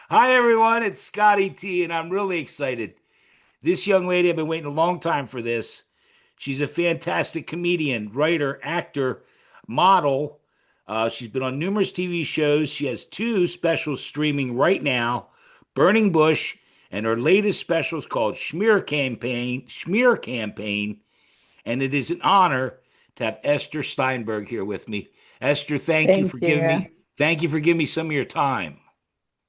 Hi, everyone. It's Scotty T, and I'm really excited. This young lady, I've been waiting a long time for this. She's a fantastic comedian, writer, actor, model. She's been on numerous TV shows. She has two specials streaming right now, Burning Bush, and her latest special is called Smear Campaign, and it is an honor to have Ester Steinberg here with me. Esther, Thank you. thank you for giving me some of your time.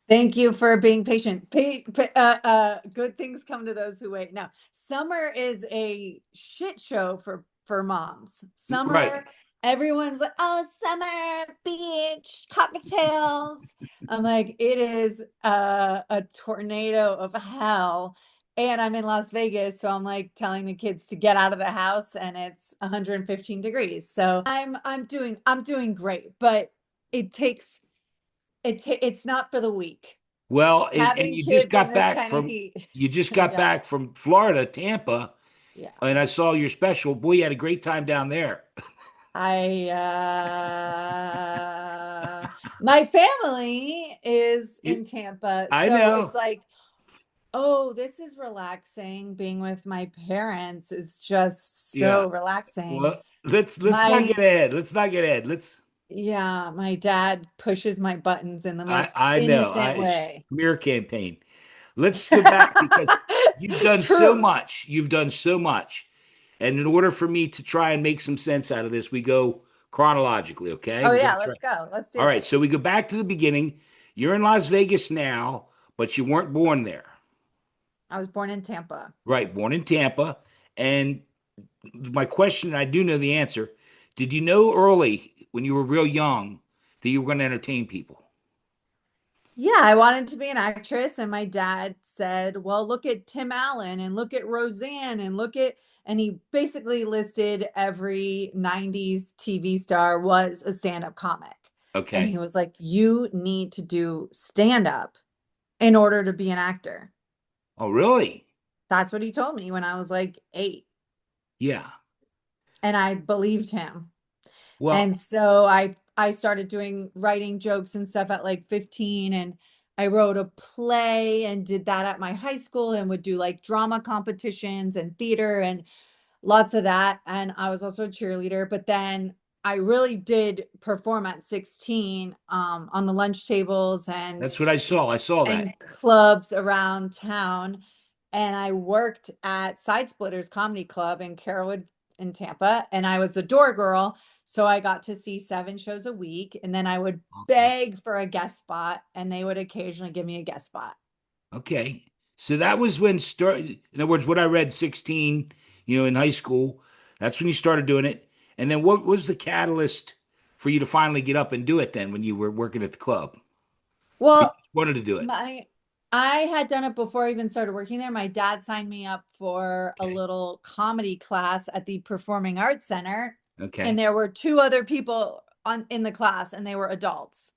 Thank you for being patient. Good things come to those who wait. Now, summer is a shit show for moms. Right. Summer, everyone's like, "Oh, summer, beach, cocktails." I'm like, it is a tornado of hell. And I'm in Las Vegas, so I'm like telling the kids to get out of the house and it's 115 degrees. So I'm doing great, but it takes it's not for the weak. Well, and Having you just kids in got this back kind of from heat. you just got Yeah. back from Florida, Tampa, Yeah. and I saw your special. Boy, you had a great time down there. I my family is You, in Tampa, I so it's know. like, oh, this is relaxing. Being with my parents is just Yeah. so relaxing. Well, let's not My get ahead. Let's not get ahead. Let's. Yeah, my dad pushes my buttons in the most I know. innocent I way. smear campaign. Let's go back because you've done so True. much. You've done so much, and in order for me to try and make some sense out of this, we go chronologically. Okay, Oh we're yeah, gonna try. let's go. Let's All do right, it. so we go back to the beginning. You're in Las Vegas now, but you weren't born there. I was born in Tampa. Right, born in Tampa. And my question, I do know the answer. Did you know early when you were real young that you were going to entertain people? Yeah, I wanted to be an actress, and my dad said, "Well, look at Tim Allen and look at Roseanne and look at," and he basically listed every 90s TV star was a stand-up comic. And he Okay. was like, "You need to do stand-up in order to be an actor." Oh, really? That's what he told me when I was like 8, Yeah. and I believed him. Well, And so I started doing writing jokes and stuff at like 15, and I wrote a play and did that at my high school and would do like drama competitions and theater and lots of that. And I was also a cheerleader, but then I really did perform at 16 on the lunch tables that's what I saw. I saw that. and clubs around town. And I worked at Side Splitters Comedy Club in Carrollwood in Tampa, and I was the door girl. So I got to see 7 shows a week, and then I would Okay. beg for a guest spot, and they would occasionally give me a guest spot. Okay. So that was when start. In other words, what I read 16, in high school, that's when you started doing it. And then what was the catalyst for you to finally get up and do it then when you were working at the club? You Well, just wanted to do it. my I had done it before I even started working there. My dad signed me up for a Okay. little comedy class at the Performing Arts Center, and Okay. there were 2 other people on in the class, and they were adults.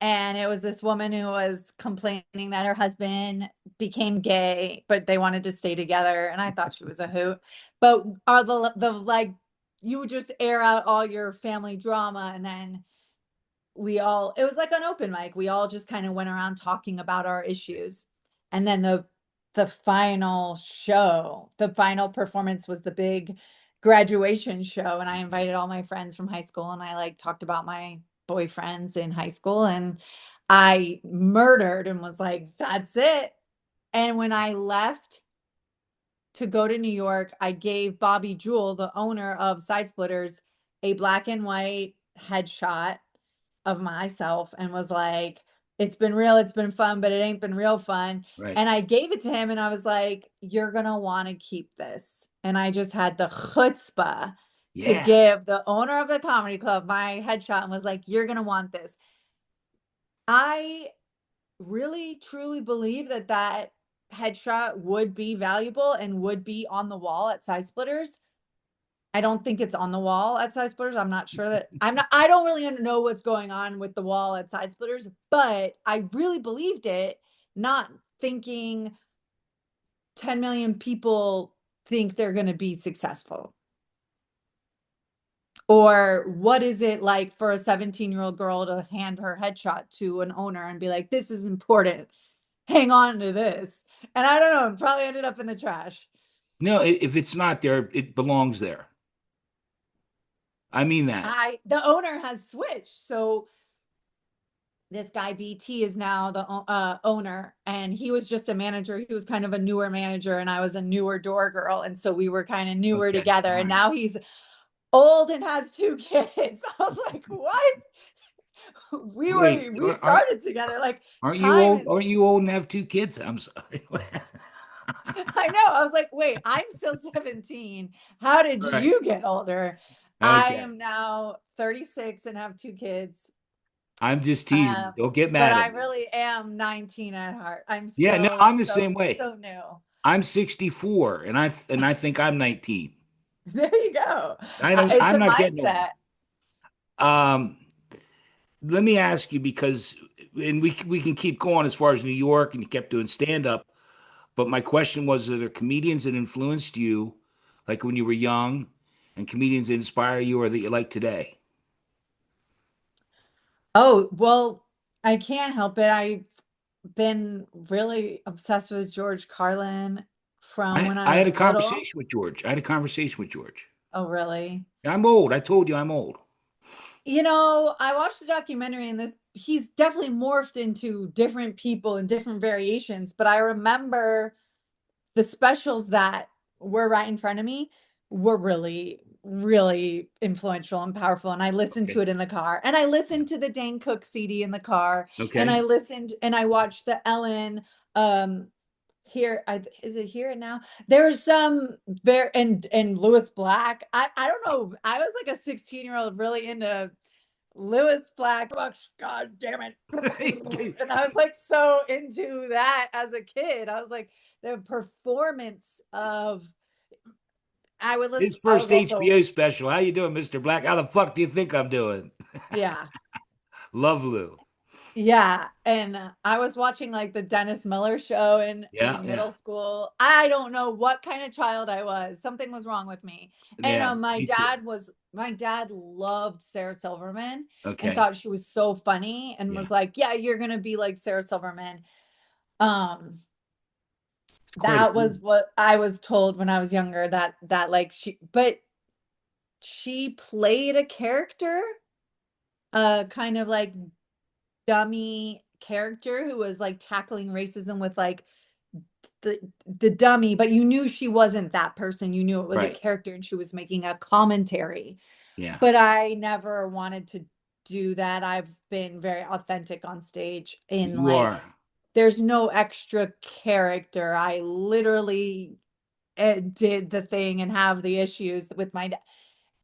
And it was this woman who was complaining that her husband became gay, but they wanted to stay together, and I thought she was a hoot. But are the like, you would just air out all your family drama, and then we all it was like an open mic. We all just kind of went around talking about our issues. And then the final show, the final performance was the big graduation show, and I invited all my friends from high school, and I like talked about my boyfriends in high school, and I murdered and was like, that's it. And when I left to go to New York, I gave Bobby Jewell, the owner of Side Splitters, a black and white headshot of myself and was like, "It's been real, it's been fun, but it ain't been real fun." Right. And I gave it to him and I was like, "You're gonna want to keep this." And I just had the chutzpah to Yeah. give the owner of the comedy club my headshot and was like, "You're gonna want this." I really truly believe that that headshot would be valuable and would be on the wall at Side Splitters. I don't think it's on the wall at Side Splitters. I'm not sure that I don't really know what's going on with the wall at Side Splitters, but I really believed it, not thinking 10 million people think they're going to be successful. Or what is it like for a 17-year-old girl to hand her headshot to an owner and be like, this is important? hang on to this. And I don't know, it probably ended up in the trash. No, if it's not there, it belongs there. I mean that. The owner has switched. So this guy BT is now the owner, and he was just a manager. He was kind of a newer manager, and I was a newer door girl, and so we were kind of newer Okay. All together. And right. now he's old and has two kids. I was like, what? Wait, We started together. Like, aren't you time old? is. Aren't you old and have two kids? I'm sorry. I know. I was like, wait, I'm still 17. How did Right. you get older? I Okay. am now 36 and have two kids. I'm just teasing. Um, Don't get but mad I at me. really am 19 at heart. I'm Yeah, no, still I'm the same way. so new. I'm 64 and I think I'm 19. There you go. It's I'm a not getting old. mindset. Um, Let me ask you because and we can keep going as far as New York and you kept doing stand up, but my question was are there comedians that influenced you like when you were young and comedians that inspire you or that you like today? Oh, well, I can't help it. I've been really obsessed with George Carlin from when I I had was a little. conversation with George. I had a conversation with George. Oh, really? I'm old. I told you I'm old. I watched the documentary, and this he's definitely morphed into different people and different variations, but I remember the specials that were right in front of me were really, really influential and powerful. And I listened to Okay. it in the car, and I listened to the Dane Cook CD in the car, and I Okay. listened and I watched the Ellen here is it here and now there's some there and Lewis Black. I don't know, I was like a 16-year-old really into Lewis Black. God damn it. And I was like so into that as a kid. I was like the performance of His I was first also HBO special. How you doing, Mr. Black? How the fuck do you think I'm doing? yeah. Love Lou. Yeah, and I was watching like the Dennis Miller show Yeah, in yeah. middle school. I don't know what kind of child I was. Something was wrong with me. And Yeah, me too. my dad loved Sarah Silverman and Okay. thought she was so funny and Yeah. was like, "Yeah, you're going to be like Sarah Silverman." Um It's quite a that was few. what I was told when I was younger, that like she played a character, kind of like dummy character who was like tackling racism with like the the dummy, but you knew she wasn't that person. You knew it was a Right. character and she was making a commentary. Yeah. But I never wanted to do that. I've been very authentic on stage in You like are. there's no extra character. I literally did the thing and have the issues with my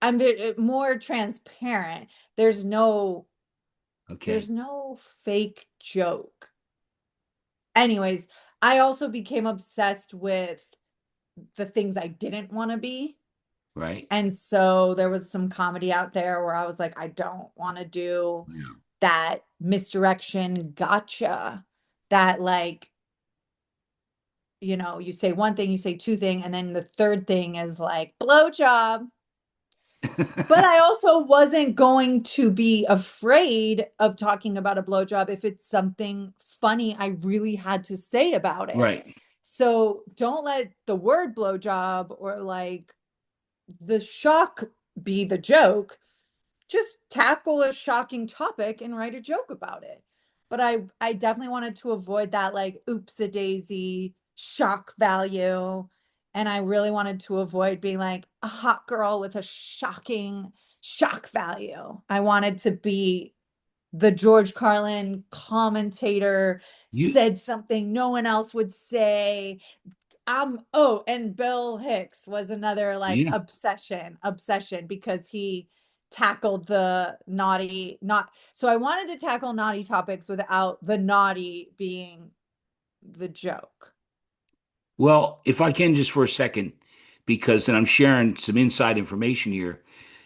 I'm more transparent. There's no Okay. there's no fake joke. Anyways, I also became obsessed with the things I didn't want to be. Right. And so there was some comedy out there where I was like, I don't want to do Yeah. that misdirection gotcha. That like, you say one thing, you say two thing, and then the third thing is like blowjob. But I also wasn't going to be afraid of talking about a blowjob if it's something funny I really had to say about it. Right. So don't let the word blowjob or like the shock be the joke. Just tackle a shocking topic and write a joke about it. But I definitely wanted to avoid that like oops a daisy shock value. And I really wanted to avoid being like a hot girl with a shocking shock value. I wanted to be the George Carlin commentator, You said something no one else would say. Oh, and Bill Hicks was another like yeah. obsession because he tackled the naughty not so I wanted to tackle naughty topics without the naughty being the joke. Well, if I can just for a second, because and I'm sharing some inside information here.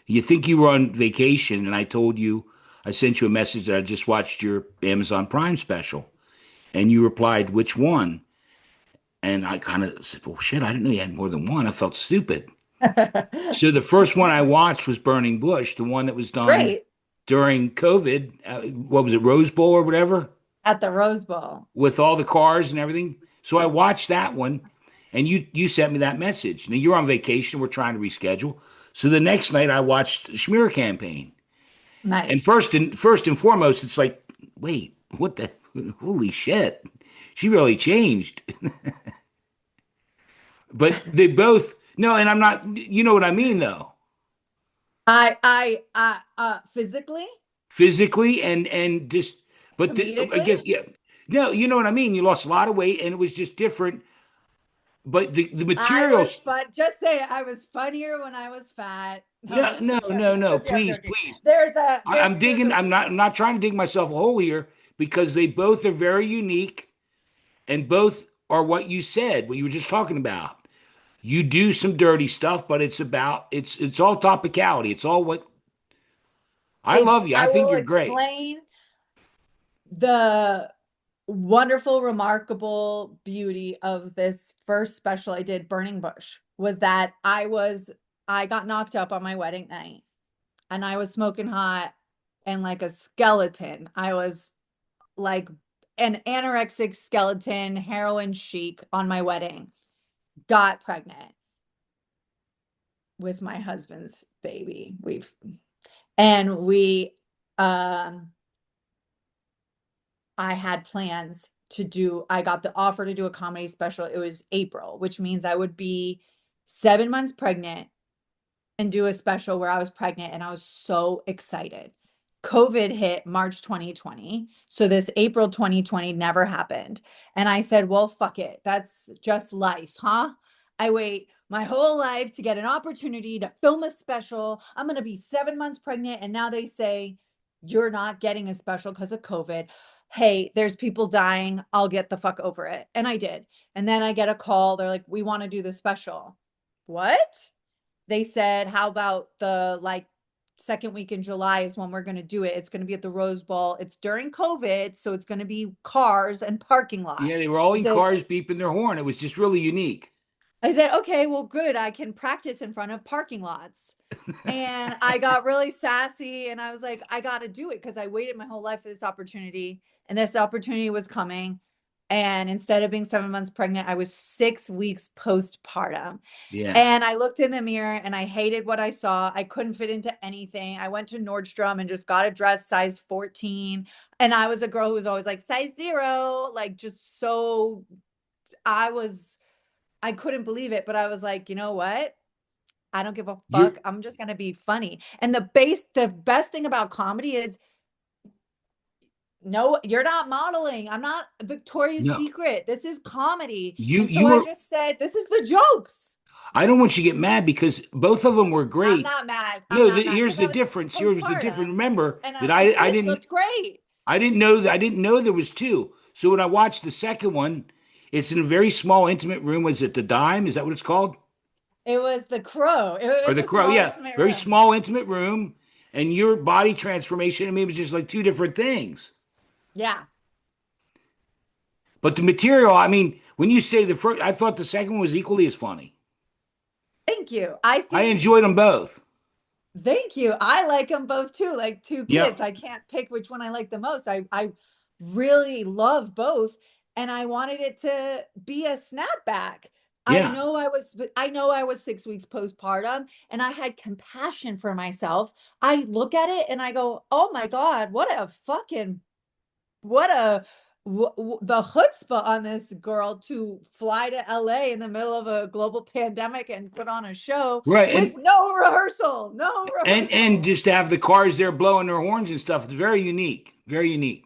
You think you were on vacation, and I told you I sent you a message that I just watched your Amazon Prime special, and you replied, "Which one?" And I kind of said, "Well, shit, I didn't know you had more than one." I felt stupid. So the first one I watched was Burning Bush, the one that was done Great. during COVID. What was it, Rose Bowl or whatever? at the Rose Bowl. with all the cars and everything. So I watched that one, and you sent me that message. Now you're on vacation. We're trying to reschedule. So the next night I watched Schmear Campaign, and Nice. first and foremost, it's like, wait, what the holy shit? She really changed. But they both no, and I'm not. You know what I mean, though. Physically, Physically and just, but I comedically, guess yeah. No, you know what I mean. You lost a lot of weight, and it was just different. But the I was materials. fun. Just say I was funnier when I was fat. No, I'm No, just no, joking. I'm no, just no. joking. I'm Please, joking. please. I'm There's digging. a I'm not trying to dig myself a hole here because they both are very unique and both are what you said, what you were just talking about. You do some dirty stuff, but it's all topicality. It's all what I it's love you. I I think will you're great. explain the wonderful, remarkable beauty of this first special I did, Burning Bush, was that I got knocked up on my wedding night and I was smoking hot and like a skeleton. I was like an anorexic skeleton, heroin chic on my wedding. Got pregnant with my husband's baby. We um I had plans to do, I got the offer to do a comedy special. It was April, which means I would be 7 months pregnant and do a special where I was pregnant, and I was so excited. COVID hit March 2020. So this April 2020 never happened. And I said, well, fuck it. That's just life, huh? I wait my whole life to get an opportunity to film a special. I'm going to be 7 months pregnant. And now they say, you're not getting a special because of COVID. Hey, there's people dying. I'll get the fuck over it. And I did. And then I get a call. They're like, we want to do the special. What? They said, how about the like second week in July is when we're going to do it. It's going to be at the Rose Bowl. It's during COVID, so it's going to be cars and parking lot. Yeah, they were all I in said, cars beeping their horn. It was just really unique. okay, well, good. I can practice in front of parking lots. And I got really sassy and I was like, I got to do it because I waited my whole life for this opportunity and this opportunity was coming. And instead of being 7 months pregnant, I was 6 weeks postpartum. Yeah. And I looked in the mirror and I hated what I saw. I couldn't fit into anything. I went to Nordstrom and just got a dress size 14. And I was a girl who was always like size 0, like just so I was, I couldn't believe it. But I was like, you know what? I don't give a You're fuck. I'm just gonna be funny. And the best thing about comedy is no, you're not modeling. I'm not Victoria's no. Secret. This is comedy. You And so you I were just said, this is the jokes. I don't want you to get mad because both of them were I'm great. not mad. I'm No, not mad here's because the I was difference. Here's the difference. postpartum Remember and that my I kids didn't looked great. I didn't know there was two. So when I watched the second one, it's in a very small, intimate room. Was it the Dime? Is that what it's called? It was the Crow. It Or was the a Crow? small, Yeah, intimate very room. small, intimate room. And your body transformation, I mean, it was just like two different things. Yeah. But the material, I mean, when you say the first, I thought the second one was equally as funny. Thank you. I I think, enjoyed them both. thank you. I like them both too, like two Yep. kids. I can't pick which one I like the most. I really love both. And I wanted it to be a snapback. Yeah. I know I was 6 weeks postpartum and I had compassion for myself. I look at it and I go, oh my God, what a the chutzpah on this girl to fly to LA in the middle of a global pandemic and put on a show Right. with no rehearsal, no And rehearsal. just to have the cars there blowing their horns and stuff. It's very unique. Very unique.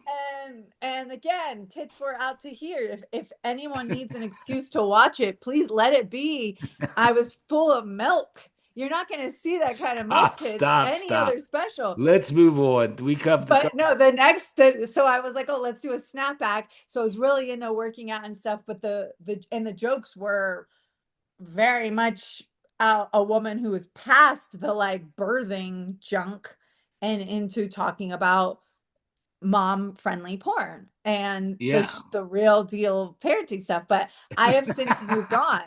And again, tits were out to here. If anyone needs an excuse to watch it, please let it be. I was full of milk. You're not going to see that kind of milk Stop, tits stop, any other stop. special. Let's move on. We covered. But no, so I was like, oh, let's do a snapback. So I was really into working out and stuff, but the jokes were very much a woman who was past the like birthing junk and into talking about mom friendly porn and Yeah. the real deal parenting stuff. But I have since moved on.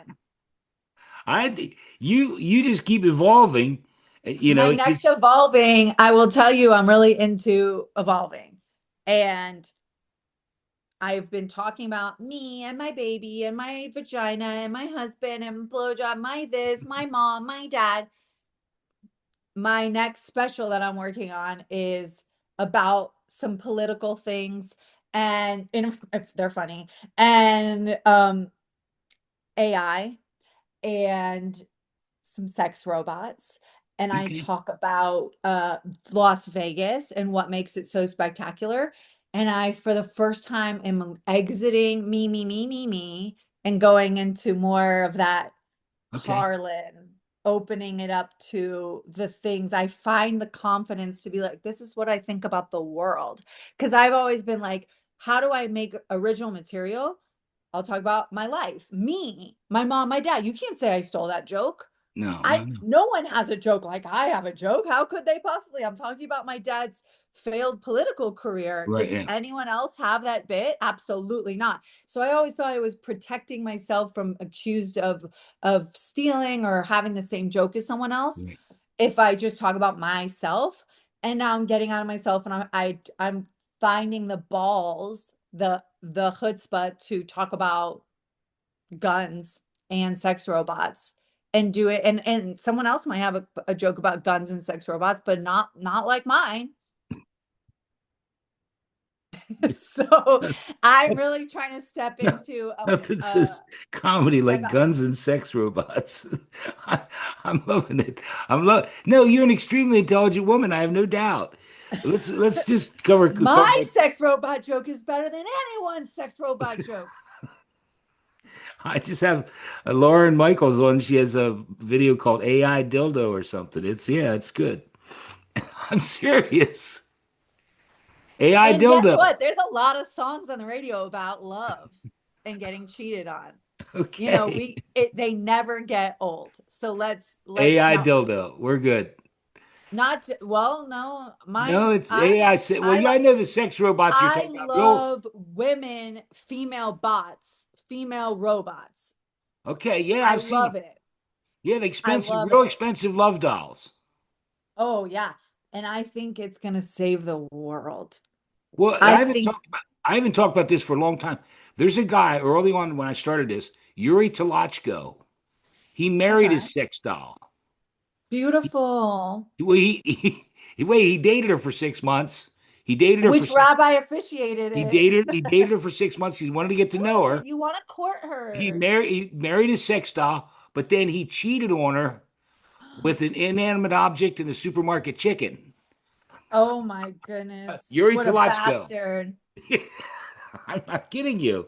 You just keep evolving. My It's next just evolving, I will tell you, I'm really into evolving. And I've been talking about me and my baby and my vagina and my husband and blowjob, my this, my mom, my dad. My next special that I'm working on is about some political things, and if they're funny, and AI and some sex robots, and I Okay. talk about Las Vegas and what makes it so spectacular. And I, for the first time, am exiting me, and going into more of that Okay. Carlin, opening it up to the things. I find the confidence to be like, this is what I think about the world. Because I've always been like, how do I make original material? I'll talk about my life, me, my mom, my dad. You can't say I stole that joke. No, no, no. No one has a joke like I have a joke. How could they possibly? I'm talking about my dad's failed political career. Right. Does Yeah. anyone else have that bit? Absolutely not. So I always thought I was protecting myself from accused of stealing or having the same joke as someone else Right. if I just talk about myself. And now I'm getting out of myself, and I'm finding the balls, the chutzpah to talk about guns and sex robots and do it. And someone else might have a joke about guns and sex robots, but not like mine. So I'm really trying to step No, into nothing says comedy like about guns and sex robots. I, I'm loving it. No, you're an extremely intelligent woman. I have no doubt. Let's just talk my about. sex robot joke is better than anyone's sex robot joke. I just have Lauren Michaels on. She has a video called AI dildo or something. It's good. I'm serious. AI And guess dildo. what? There's a lot of songs on the radio about love and getting cheated on. You know, Okay. they never get old. So let's AI now dildo. We're good. not well, no, No, mine it's AI. Well, I yeah, I know the sex robots you're I talking about. Real. love women, female bots, female robots. Okay. Yeah, I I've seen them. love it. Yeah, the I expensive, love real it. expensive love dolls. Oh yeah. And I think it's gonna save the world. Well, I think I haven't talked about this for a long time. There's a guy early on when I started this, Yuri Talachko. He married okay. his sex doll. Beautiful. Well, he dated her for 6 months. He dated her for Which six. rabbi officiated He it? dated her for 6 months. He wanted to get to know Ooh, her. you want to court her. He married his sex doll, but then he cheated on her with an inanimate object in a supermarket chicken. Oh my goodness. Yuri What a Talachko. bastard. I'm not kidding you.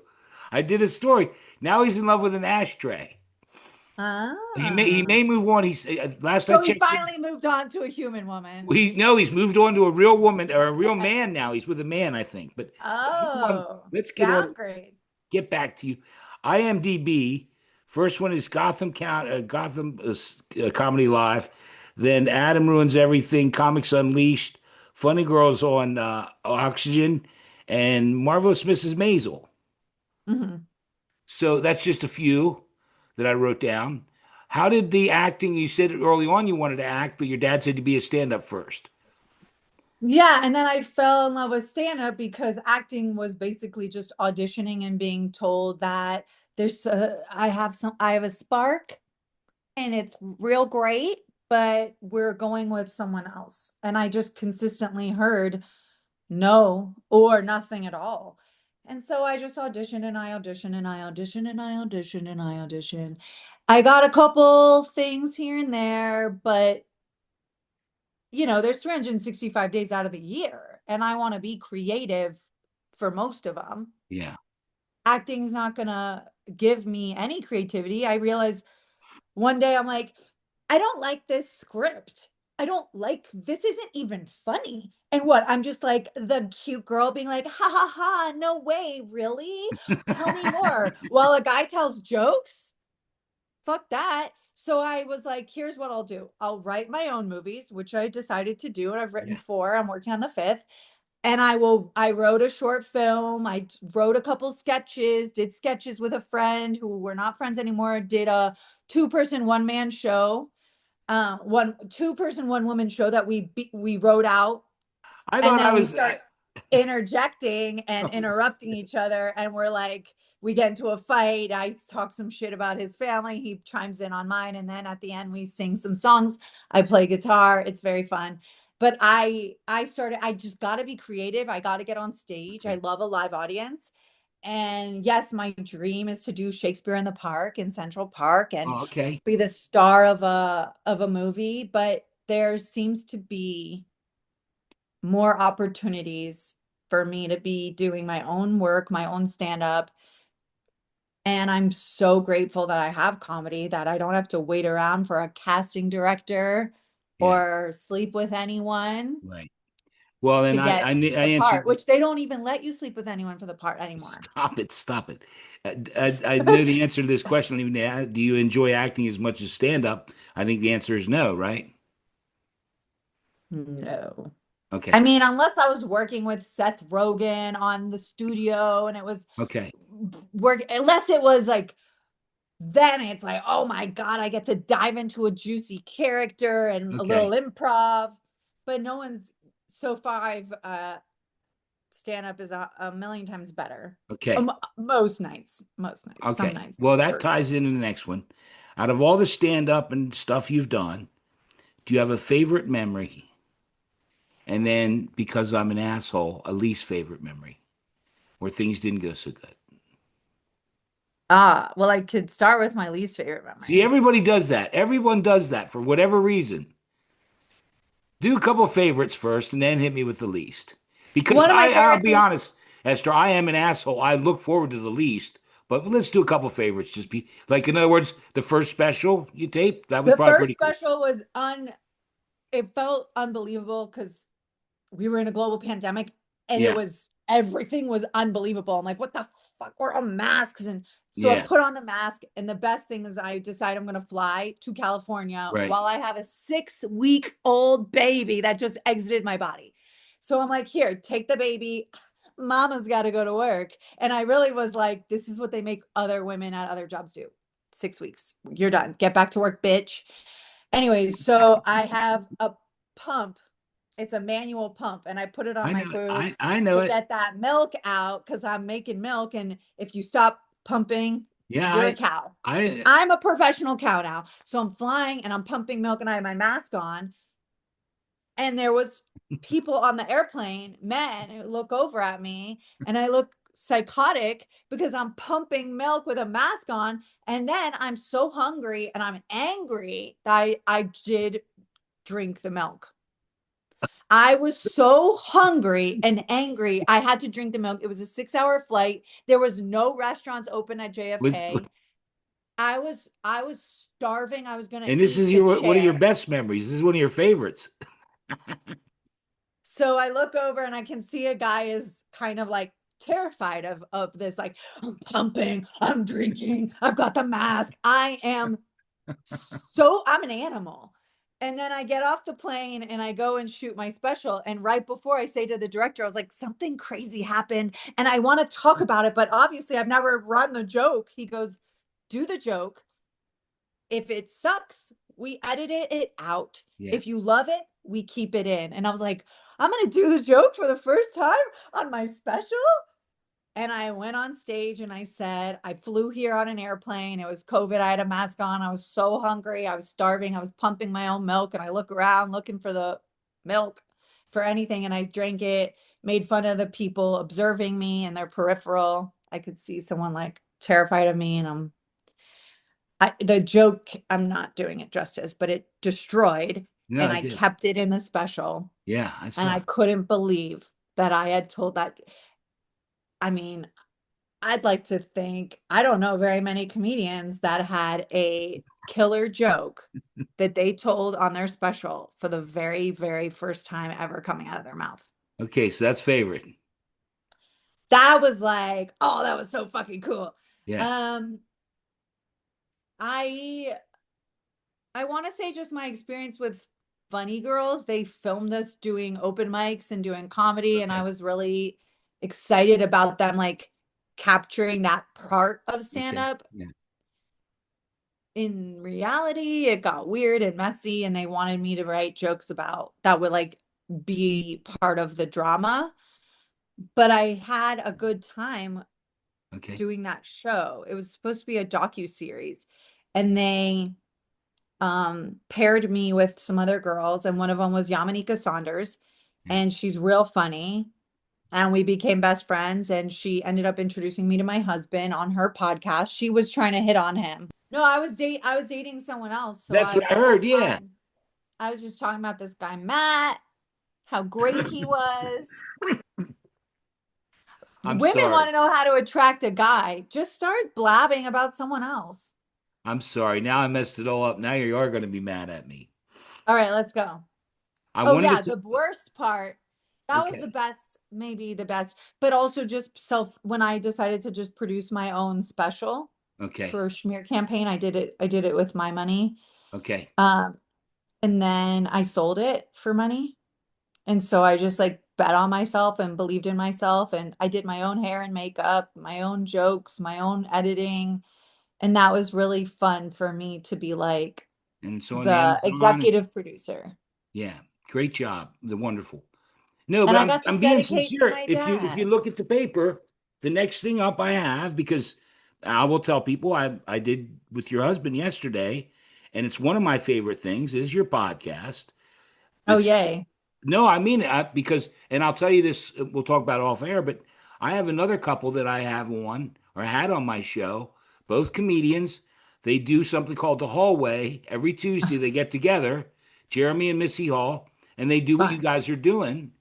I did a story. Now he's in love with an ashtray. He Ah. may move on. He's last I So he checked. finally moved on to a human woman. He's moved on to a real woman or a real man now. He's with a man, I think. But let's move on. Oh, Let's get on. downgrade. Get back to you. IMDb. First one is Gotham Comedy Live. Then Adam Ruins Everything, Comics Unleashed, Funny Girls on Oxygen, and Marvelous Mrs. Maisel. Mhm. So that's just a few that I wrote down. How did the acting? You said early on you wanted to act, but your dad said to be a stand-up first. Yeah, and then I fell in love with stand-up because acting was basically just auditioning and being told that I have a spark and it's real great, but we're going with someone else. And I just consistently heard no or nothing at all. And so I just auditioned and I auditioned and I auditioned and I auditioned and I auditioned. I got a couple things here and there, but there's 365 days out of the year, and I want to be creative for most of them. Yeah, Acting is not going to give me any creativity. I realize one day I'm like, I don't like this script. I don't like this isn't even funny. And what? I'm just like the cute girl being like, ha ha ha, no way, really? Tell me more. While a guy tells jokes, fuck that. So I was like, here's what I'll do. I'll write my own movies, which I decided to do, and I've written yeah. four. I'm working on the fifth. And I wrote a short film. Wrote a couple sketches, did sketches with a friend who we're not friends anymore, did a two-person, one-man show, one two-person, one woman show that we wrote out. I And thought I then we was. start. interjecting and interrupting each other. And we're like, we get into a fight. I talk some shit about his family. He chimes in on mine. And then at the end, we sing some songs. I play guitar. It's very fun. But I just got to be creative. I got to get on stage. I Okay. love a live audience. And yes, my dream is to do Shakespeare in the Park in Central Park and Oh, okay. be the star of a movie, but there seems to be more opportunities for me to be doing my own work, my own stand up. And I'm so grateful that I have comedy, that I don't have to wait around for a casting director Yeah. or sleep with anyone Right. Well, to then get I the part, answered. which they don't even let you sleep with anyone for the part anymore. Stop it. Stop it. I know the answer to this question. Even do you enjoy acting as much as stand up? I think the answer is no, right? No. I Okay. mean, unless I was working with Seth Rogen on the studio and it was Okay. work, unless it was like, then it's like, oh my God, I get to dive into a juicy character and a little Okay. improv. But no one's so far. I've stand up is a million times better. Okay. Most nights, some Okay. nights Well, that for ties into the next one. Out of all the stand up and stuff you've done, do you have a favorite memory? And then, because I'm an asshole, a least favorite memory where things didn't go so good. well, I could start with my least favorite See, memory. everybody does that. Everyone does that for whatever reason. Do a couple favorites first and then hit me with the least. Because One of my I'll favorites be is honest, Esther, I am an asshole. I look forward to the least. But let's do a couple favorites. Just be like, in other words, the first special you taped, that was the probably first pretty cool. special was it felt unbelievable because we were in a global pandemic and it Yeah. was everything was unbelievable. I'm like, what the fuck? We're on masks. And so I Yeah. put on the mask. And the best thing is I decide I'm gonna fly to California Right. while I have a 6-week-old baby that just exited my body. So I'm like, here, take the baby. Mama's gotta go to work. And I really was like, this is what they make other women at other jobs do. 6 weeks. You're done. Get back to work, bitch. Anyways, so I have a pump. It's a manual pump, and I put it on I my know it. boob I know to it. get that milk out because I'm making milk. And if you stop pumping, Yeah, you're a cow. I I'm a professional cow now. So I'm flying and I'm pumping milk and I have my mask on. And there was people on the airplane, men who look over at me and I look psychotic because I'm pumping milk with a mask on. And then I'm so hungry and I'm angry that I did drink the milk. I was so hungry and angry. I had to drink the milk. It was a 6-hour flight. There was no restaurants open at was, JFK. I was starving. I was gonna and this eat is the your one of your chair. best memories. This is one of your favorites. So I look over and I can see a guy is kind of like terrified of this, like, I'm pumping, I'm drinking, I've got the mask. I'm an animal. And then I get off the plane and I go and shoot my special. And right before I say to the director, I was like, something crazy happened and I want to talk about it. But obviously, I've never run the joke. He goes, do the joke. If it sucks, we edit it out. Yeah. If you love it, we keep it in. And I was like, I'm going to do the joke for the first time on my special. And I went on stage and I said, I flew here on an airplane. It was COVID. I had a mask on. I was so hungry. I was starving. I was pumping my own milk. And I look around looking for the milk for anything. And I drank it, made fun of the people observing me and their peripheral. I could see someone like terrified of me. And the joke, I'm not doing it justice, but it destroyed. No, And I I did. kept it in the special. Yeah, I And saw I it. couldn't believe that I had told that. I mean, I'd like to think I don't know very many comedians that had a killer joke that they told on their special for the very, very first time ever coming out of their mouth. Okay, so that's favorite. That was like, oh, that was so fucking cool. Yeah. Um, I I want to say just my experience with Funny Girls. They filmed us doing open mics and doing comedy, and I Okay. was really excited about them like capturing that part of stand Okay. up. Yeah. In reality, it got weird and messy, and they wanted me to write jokes about that would like be part of the drama. but I had a good time Okay. doing that show. It was supposed to be a docu-series, and they paired me with some other girls, and one of them was Yamanika Saunders, Yeah. and she's real funny. And we became best friends, and she ended up introducing me to my husband on her podcast. She was trying to hit on him. No, I was dating someone else. So That's I what the I whole heard. Yeah. time I was just talking about this guy Matt, how great he was. I'm Women want sorry. to know how to attract a guy. Just start blabbing about someone else. I'm sorry. Now I messed it all up. Now you are going to be mad at me. All right, let's go. I Oh wanted yeah, to. the worst part, that was the Okay. best, maybe the best, but also just when I decided to just produce my own special Okay. for a smear campaign, I did it with my money. Okay. Um, and then I sold it for money. And so I just like bet on myself and believed in myself, and I did my own hair and makeup, my own jokes, my own editing, and that was really fun for me to be like And it's on the Amazon. executive producer. Yeah. Great job. The wonderful. No, And but I I'm got to I'm being dedicate to sincere. my If you dad. look at the paper, the next thing up I have, because I will tell people I did with your husband yesterday, and it's one of my favorite things is your podcast. Oh, It's yay. no, I mean it because, and I'll tell you this. We'll talk about it off air, but I have another couple that I have on or had on my show, both comedians. They do something called the Hallway every Tuesday. They get together, Jeremy and Missy Hall, and they do what you Fun. guys are doing.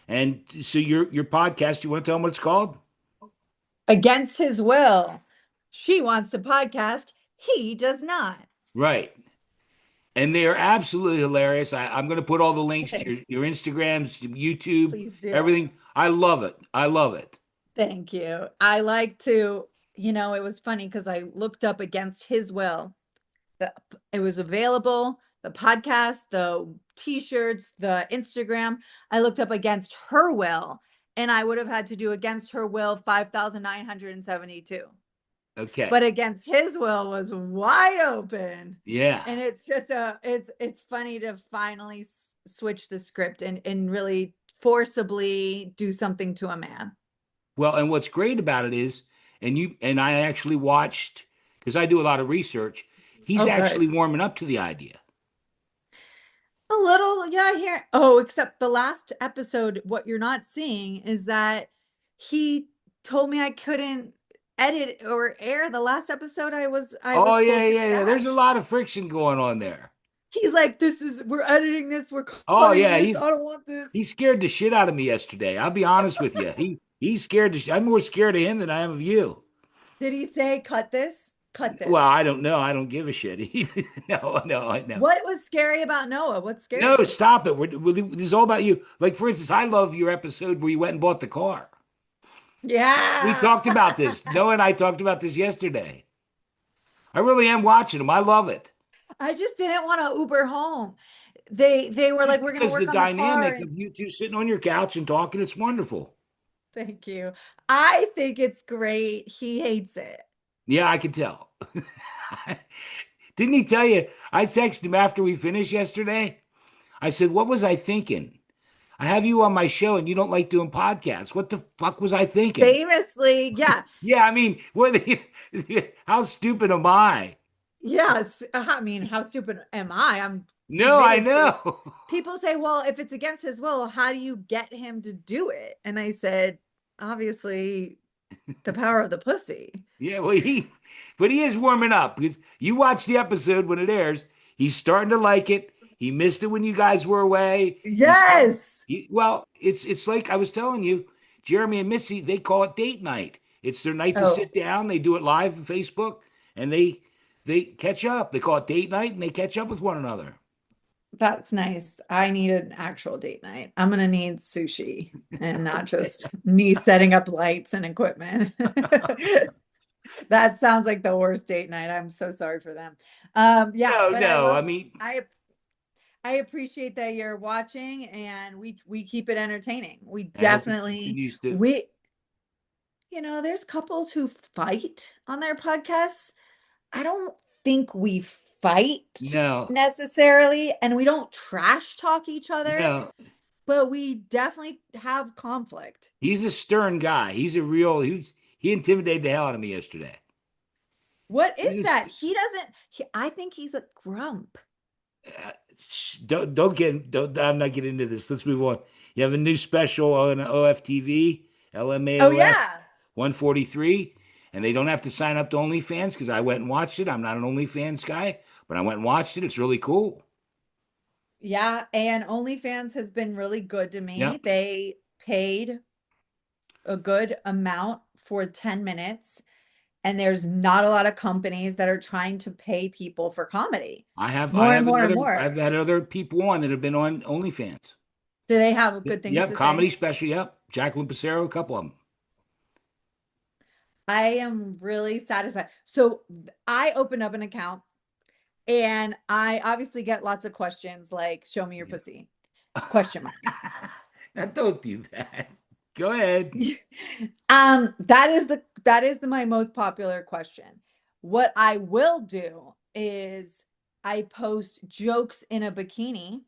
And so your podcast, you want to tell them what it's called? Against his will. She wants to podcast. He does not. Right. And they are absolutely hilarious. I'm going to put all the links to Thanks. your Instagrams, YouTube, Please do. everything. I love it. I love it. Thank you. I like to, it was funny because I looked up against his will. The, it was available, the podcast, the t-shirts, the Instagram. I looked up against her will, and I would have had to do against her will 5,972. Okay. But against his will was wide open. Yeah. And it's just it's funny to finally switch the script and really forcibly do something to a man. Well, and what's great about it is, and I actually watched because I do a lot of research. He's Oh, actually good. warming up to the idea. A little, yeah, here. Oh, except the last episode, what you're not seeing is that he told me I couldn't edit or air the last episode I Oh was yeah, told to yeah, yeah. There's a trash. lot of friction going on there. He's like, we're editing this, we're Oh cutting yeah, this. I don't want this. he scared the shit out of me yesterday. I'll be honest with you. He's scared. I'm more scared of him than I am of you. Did he say cut this? Cut Well, this. I don't know. I don't give a shit. No, no, no. What was scary about Noah? What scared No, you? stop it. This is all about you. Like, for instance, I love your episode where you went and bought the car. We Yeah. talked about this. Noah and I talked about this yesterday. I really am watching them. I love it. I just didn't want to Uber home. They were Just like, we're gonna because the work on the car, dynamic and of you two sitting on your couch and talking, it's wonderful. thank you. I think it's great. He hates it. Yeah, I can tell. Didn't he tell you? I texted him after we finished yesterday. I said, "What was I thinking? I have you on my show and you don't like doing podcasts. What the fuck was I thinking?" Famously, yeah. Yeah, I mean, what? How stupid am I? Yes. I mean, how stupid am I? I'm No, I committed to this. know. People say, well, if it's against his will, how do you get him to do it? And I said, obviously, the power of the pussy. Yeah, well, but he is warming up because you watch the episode when it airs. He's starting to like it. He missed it when you guys were away. He's starting. Yes. Well, it's like I was telling you, Jeremy and Missy. They call it date night. It's their night to Oh, sit down. They do it live on Facebook, and they catch up. They call it date night, and they catch up with one another. that's nice. I need an actual date night. I'm gonna need sushi and not Okay. just me setting up lights and equipment. That sounds like the worst date night. I'm so sorry for them. Yeah, No, but I no. I love mean, I appreciate that you're watching, and we keep it entertaining. We I hope it definitely continues to. we there's couples who fight on their podcasts. I don't think we fight No, necessarily, and we don't trash talk each other. no. but we definitely have conflict. He's a stern guy. He intimidated the hell out of me yesterday. What is He's just that? He doesn't, I think he's a grump. don't I'm not getting into this. Let's move on. You have a new special on OFTV, Oh LMAOF yeah. 143, and they don't have to sign up to OnlyFans because I went and watched it. I'm not an OnlyFans guy, but I went and watched it. It's really cool. Yeah, and OnlyFans has been really good to me. Yep. They paid a good amount for 10 minutes, and there's not a lot of companies that are trying to pay people for comedy. I More and have more and another I've more. had other people on that have been on OnlyFans. Do they have good things Yep, to say? comedy special. Yep, Jacqueline Passero, a couple of them. I am really satisfied. So I opened up an account and I obviously get lots of questions like, show me your Yeah. pussy, question mark. Now don't do that. Go ahead. That is my most popular question. What I will do is I post jokes in a bikini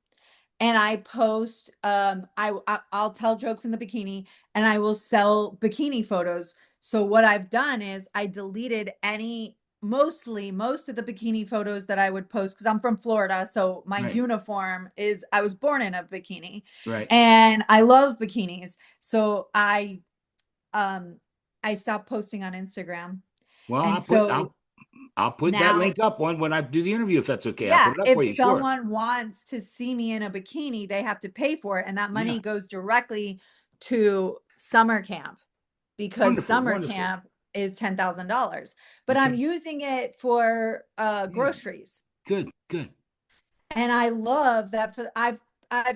and I post I'll tell jokes in the bikini and I will sell bikini photos. So what I've done is I deleted any most of the bikini photos that I would post because I'm from Florida. So my Right, uniform is I was born in a bikini right. and I love bikinis. So um I stopped posting on Instagram. Well, And so I'll put that now link up on when I do the interview if that's okay. I'll yeah, put it up if for you. Sure. someone wants to see me in a bikini, they have to pay for it, and that Yeah. money goes directly to summer camp because Wonderful. summer Wonderful. camp is $10,000. But I'm Okay. using it for Yeah. groceries. Good. Good. And I love that I've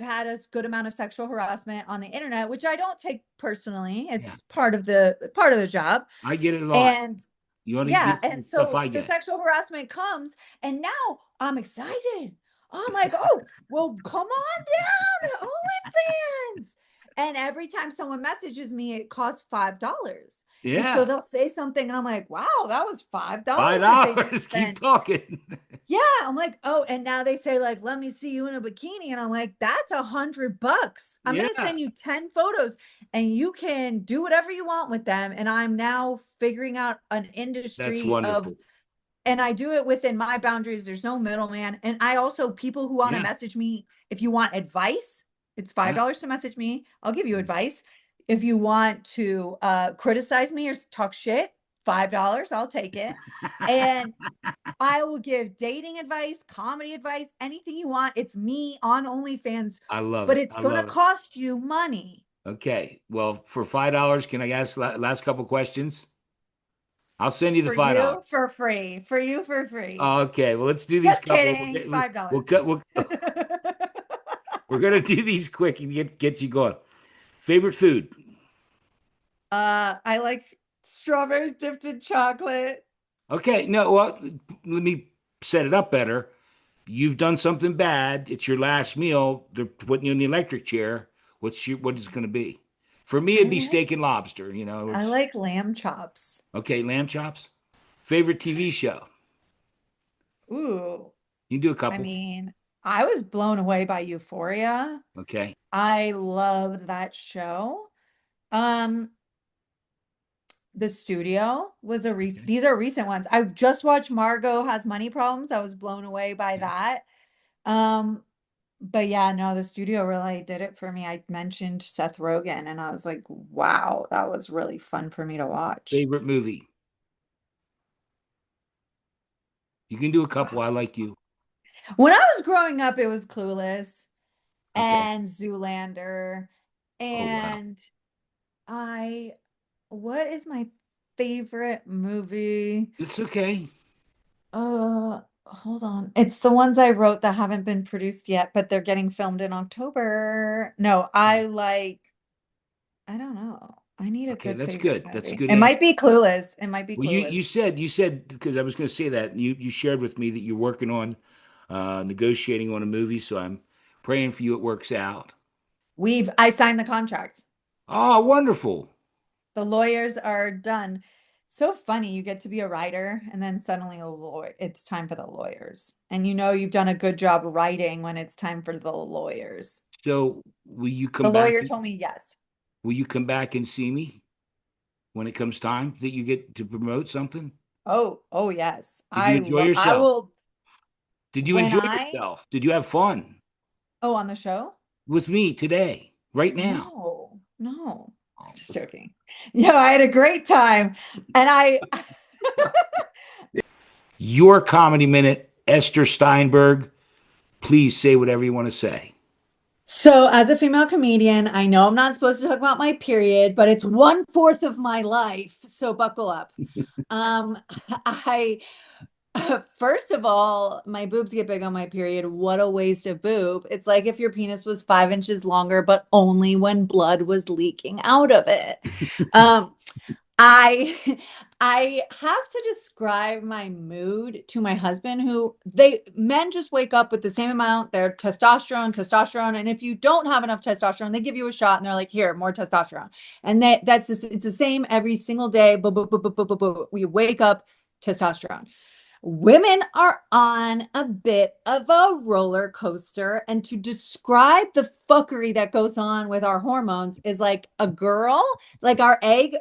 had a good amount of sexual harassment on the internet, which I don't take personally. Yeah. It's part of the job. I get it a lot. And You want to yeah, get and the stuff so I the get. sexual harassment comes, and now I'm excited. I'm like, oh, well, come on down, OnlyFans. And every time someone messages me, it costs $5. And so Yeah. they'll say something, and I'm like, wow, that was $5 Five that they just dollars. Keep spent. talking. Yeah, I'm like, oh, and now they say, like, let me see you in a bikini. And I'm like, that's $100. I'm gonna Yeah. send you 10 photos and you can do whatever you want with them. And I'm now figuring out an That's industry of wonderful. and I do it within my boundaries. There's no middleman. And I also people who want to Yeah. message me, if you want advice, it's Yeah. $5 to message me. I'll give you advice. If you want to criticize me or talk shit, $5, I'll take it. And I will give dating advice, comedy advice, anything you want. It's me on OnlyFans, I love but it. it's I gonna love it. cost you money Okay. Well, for $5, can I ask last couple questions? I'll send you the for $5. you for free. For you for free. Okay. Well, let's do these Just couple. kidding. We'll $5. cut. We're gonna do these quick and get you going. Favorite food? I like strawberries dipped in chocolate. Okay. No. Well, let me set it up better. You've done something bad. It's your last meal. They're putting you in the electric chair. What is it going to be? For me, I it'd be like steak and lobster. I like lamb chops. Okay, lamb chops. Favorite TV show? Ooh, You can do a I couple. mean, I was blown away by Euphoria. Okay. I love that show. Um, The Studio was a recent, Okay. these are recent ones. I just watched Margot Has Money Problems. I was blown away by Okay. that. Um, but yeah, no, The Studio really did it for me. I mentioned Seth Rogen and I was like, wow, that was really fun for me to watch. Favorite movie? You can do a couple. I like you. When I was growing up, it was Clueless Okay. and Zoolander. Oh wow. And I, what is my favorite movie? It's okay. Hold on. It's the ones I wrote that haven't been produced yet, but they're getting filmed in October. No, I don't know. I need a Okay, good that's favorite good. That's a movie. good It answer. might be Clueless. It might be Well, you Clueless. said because I was going to say that you shared with me that you're working on negotiating on a movie, so I'm praying for you it works out. I signed the contract. Oh, wonderful. The lawyers are done. So funny, you get to be a writer and then suddenly it's time for the lawyers. And you know you've done a good job writing when it's time for the lawyers. So will you The come back? lawyer told me yes. Will you come back and see me when it comes time that you get to promote something? Oh yes. Did you enjoy I yourself? will Did you when enjoy I yourself? Did you have fun oh on the show? with me today, right now? No, no. I'm Oh, just joking. Yeah, I had a great time. And I your comedy minute, Esther Steinberg. Please say whatever you want to say. so as a female comedian, I know I'm not supposed to talk about my period, but it's 1/4 of my life. So buckle up. Um, I first of all, my boobs get big on my period. What a waste of boob. It's like if your penis was 5 inches longer, but only when blood was leaking out of it. Um, I I have to describe my mood to my husband who they men just wake up with the same amount, their testosterone, and if you don't have enough testosterone, they give you a shot and they're like, "Here, more testosterone." And it's the same every single day. We wake up testosterone. Women are on a bit of a roller coaster, and to describe the fuckery that goes on with our hormones is like a girl, like our egg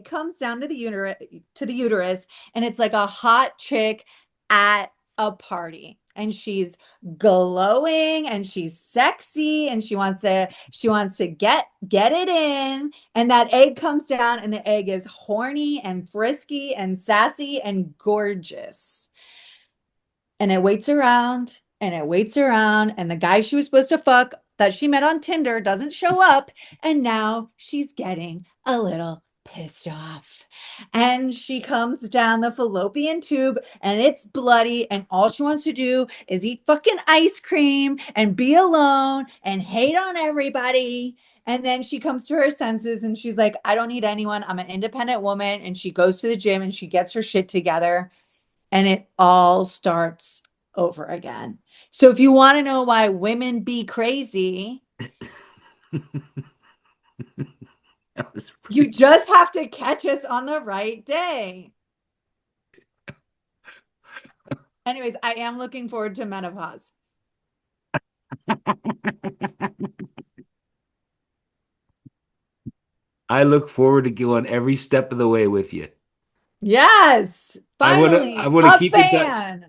comes down to the uterus, and it's like a hot chick at a party. And she's glowing and she's sexy and she wants to get it in, and that egg comes down and the egg is horny and frisky and sassy and gorgeous, and it waits around and it waits around, and the guy she was supposed to fuck that she met on Tinder doesn't show up, and now she's getting a little pissed off. And she comes down the fallopian tube and it's bloody, and all she wants to do is eat fucking ice cream and be alone and hate on everybody. And then she comes to her senses and she's like, I don't need anyone. I'm an independent woman. And she goes to the gym and she gets her shit together, and it all starts over again. So if you want to know why women be crazy, That was you just have to catch us on the right day. Anyways, I am looking forward to menopause. I look forward to going every step of the way with you. Yes, I finally, want to a keep in touch. fan.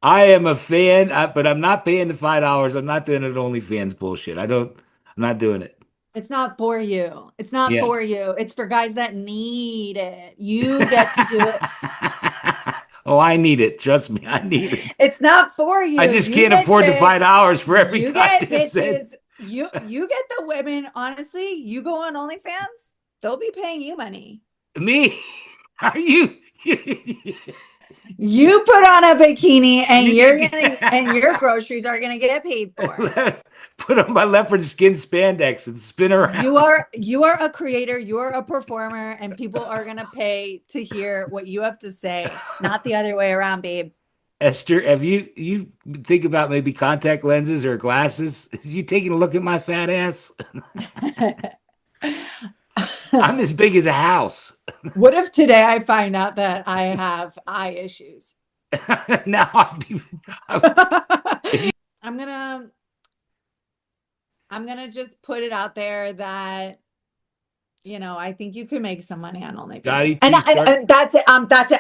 I am a fan, but I'm not paying the $5. I'm not doing it OnlyFans bullshit. I'm not doing it. It's not for you. It's not Yeah. for you. It's for guys that need it. You get to do it. Oh, I need it. Trust me, I need it. It's not for I you. just You can't get afford the chicks. $5 for every You get goddamn cent. bitches. You get the women. Honestly, you go on OnlyFans, they'll be paying you money. Me? Are you? You put on a bikini and You you're think gonna and your groceries are gonna get paid for. put on my leopard skin spandex and spin around? You are a creator, you are a performer, and people are gonna pay to hear what you have to say, not the other way around, babe. Esther, have you think about maybe contact lenses or glasses? You taking a look at my fat ass? I'm as big as a house. What if today I find out that I have eye issues? Now if you I'm gonna I'm gonna just put it out there that I think you could make some money on OnlyFans, Scotty T start and that's it.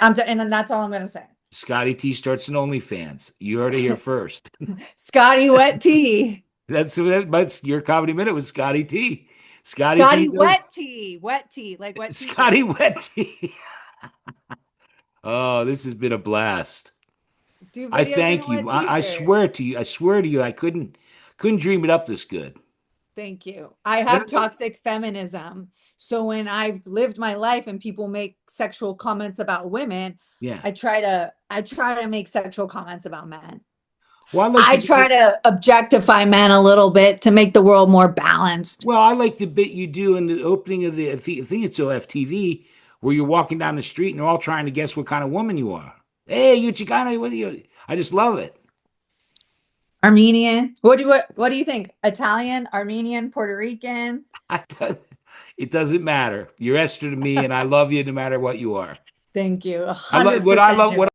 That's it. And then that's all I'm gonna say. Scotty T starts an OnlyFans. You heard it here first. Scotty Wet Tea, That's your comedy minute with Scotty T. Scotty Scotty T's Wet Tea, like wet Scotty t-shirts. Wet T. Oh, this has been a blast. Do I videos in a thank wet you. I t-shirt. swear to you. I swear to you. I couldn't dream it up this good. Thank you. I have toxic feminism. So when I've lived my life and people make sexual comments about women, Yeah. I try to make sexual comments about men. Well, I like I the try to objectify men a little bit to make the world more balanced. well, I like the bit you do in the opening of I think it's OFTV, where you're walking down the street and they're all trying to guess what kind of woman you are. Hey, you Chicana, what are you? I just love it. Armenian. What do you think? Italian, Armenian, Puerto Rican? I, it doesn't matter. You're Esther to me, and I love you no matter what you are. Thank you. I love what I 100% love. What